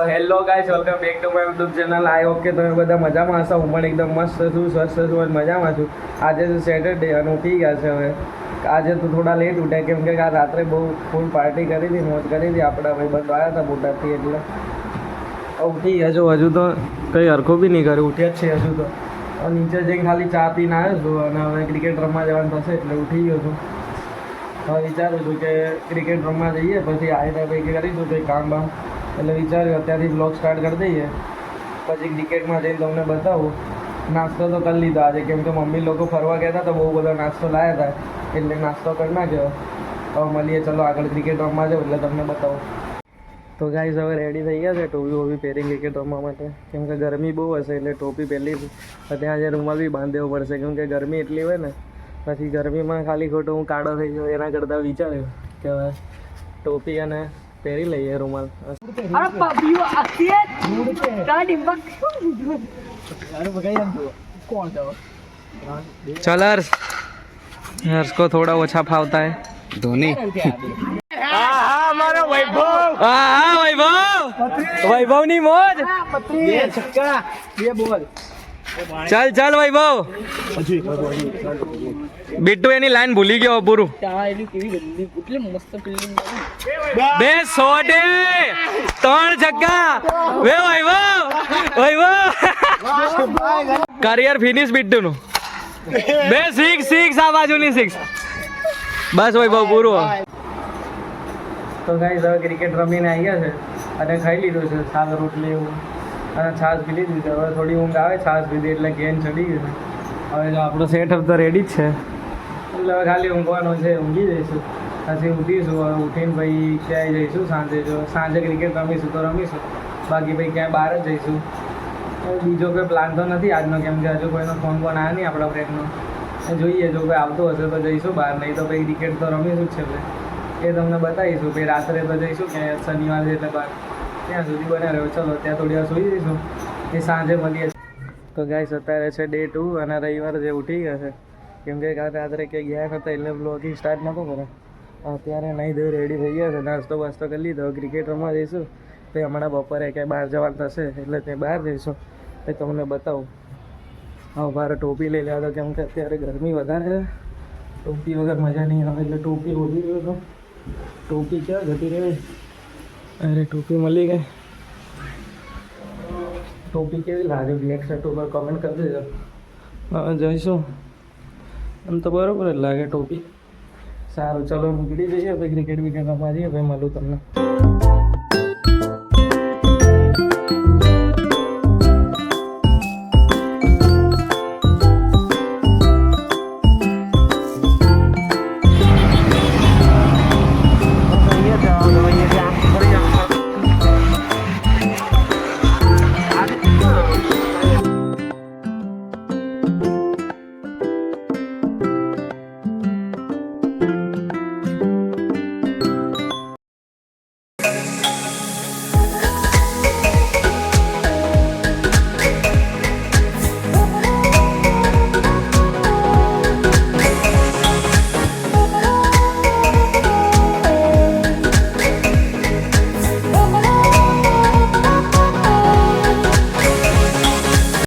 Hello guys, welcome back to my YouTube channel. I hope કે તમે બધા મજામાં હશો. હું પણ એકદમ મસ્ત છું, સ્વસ્થ છું અને મજામાં છું. આજે છે સેટરડે અને ઉઠી ગયા છે. હવે આજે તો થોડા લેટ ઉઠ્યા કેમ કે આ રાત્રે બહુ ફૂલ પાર્ટી કરી હતી, મોજ કરી હતી. આપણા ભાઈ બંધ આવ્યા હતા બોટાદથી, એટલે ઉઠી ગયા છો. હજુ તો કંઈ હરખું બી નહીં કર્યું, ઉઠ્યા જ છે હજુ તો. નીચે જઈને ખાલી ચા પીને આવ્યો છું અને હવે ક્રિકેટ રમવા જવાનું થશે એટલે ઉઠી ગયો છું. હવે વિચારું છું કે ક્રિકેટ રમવા જઈએ, પછી આવીને કંઈક કરીશું કંઈ કામ બામ. એટલે વિચાર્યું અત્યારથી બ્લોગ સ્ટાર્ટ કરી દઈએ, પછી ક્રિકેટમાં જઈને તમને બતાવું. નાસ્તો તો કરી લીધો આજે, કેમ કે મમ્મી લોકો ફરવા ગયા હતા તો બહુ બધો નાસ્તો લાવ્યા હતા, એટલે નાસ્તો કરી નાખ્યો. હવે મળીએ, ચલો આગળ ક્રિકેટ રમવા જાવ એટલે તમને બતાવું. તો ગાઈઝ હવે રેડી થઈ ગયા છે ટોપી વોપી પહેરી ક્રિકેટ રમવા માટે, કેમ કે ગરમી બહુ હશે એટલે ટોપી પહેરી ત્યાં આજે રૂમાલ બી બાંધવો પડશે, કેમ કે ગરમી એટલી હોય ને. પછી ગરમીમાં ખાલી ખોટો હું કાળો થઈ જાઉં એના કરતાં વિચાર્યું કે હવે ટોપી અને પહેરી લઈએ રૂમાલ. चल हर्ष को थोड़ा ओछा फावता है धोनी. हमारा वैभव, वैभव ની મોજ. ये छक्का, ये बोल. चल चल वैभव. बिट्टू એની લાઈન ભૂલી ગયો પૂરું. બે શોટ, 3 છક્કા. વે વૈભવ, વૈભવ કરિયર ફિનિશ બિટ્ટુ નું. 2 6 આ બાજુની 6. બસ વૈભવ પૂરું. તો ગાઈસ હવે ક્રિકેટ રમીને આવ્યા છે અને ખાઈ લીધું છે છાશ રોટલી એવું અને છાશ પી લીધી છે. હવે થોડી ઊંઘ આવે, છાશ પીધી એટલે ગેન ચડી ગયું. હવે જો આપણો સેટઅપ તો રેડી જ છે, એટલે હવે ખાલી ઊંઘવાનું છે. ઊંઘી જઈશું, પછી ઉઠીશું. હવે ઉઠીને ભાઈ ક્યાંય જઈશું સાંજે. જો સાંજે ક્રિકેટ રમીશું તો રમીશું, બાકી ભાઈ ક્યાંય બહાર જ જઈશું. બીજો કોઈ પ્લાન તો નથી આજનો, કેમ કે હજુ કોઈનો ફોન આવ્યો નહીં આપણા ફ્રેન્ડનો. જોઈએ જો કોઈ આવતો હશે તો જઈશું બહાર, નહીં તો ભાઈ ક્રિકેટ તો રમીશું જ છે. ભાઈ એ તમને બતાવીશું. ભાઈ રાત્રે તો જઈશું કે શનિવાર છે એટલે બહાર, ત્યાં સુધી બને રહ્યો. ચલો ત્યાં થોડી વાર સુઈ જઈશું, એ સાંજે મળીએ. તો ગાઈસ અત્યારે છે ડે 2 અને રવિવાર જે ઉઠી ગયા છે, કેમ કે કાલે રાત્રે ક્યાંય ગયા નહોતા એટલે બ્લોગિંગ સ્ટાર્ટ નહોતો કરે. અત્યારે નહીં ધોઈ રેડી થઈ ગયા છે, નાસ્તો વાસ્તો કરી લીધો. ક્રિકેટ રમવા જઈશું તો હમણાં બપોરે ક્યાંય બહાર જવાનું થશે એટલે ત્યાં બહાર જઈશું. એ તમને બતાવું. હા, મારે ટોપી લઈ લેવા તો, કેમ કે અત્યારે ગરમી વધારે છે. ટોપી વગર મજા નહીં આવે એટલે ટોપી ઓછી ગયો તો. ટોપી ક્યાં જતી રહી? અરે ટોપી મળી ગઈ. ટોપી કેવી લાગે બ્લેક શર્ટ ઉપર કમેન્ટ કરી દેજો. હા જઈશું, એમ તો બરાબર જ લાગે ટોપી. સારું ચલો નીકળી જઈએ ભાઈ, ક્રિકેટ વિકેટ રમવા જઈએ ભાઈ. મળું તમને.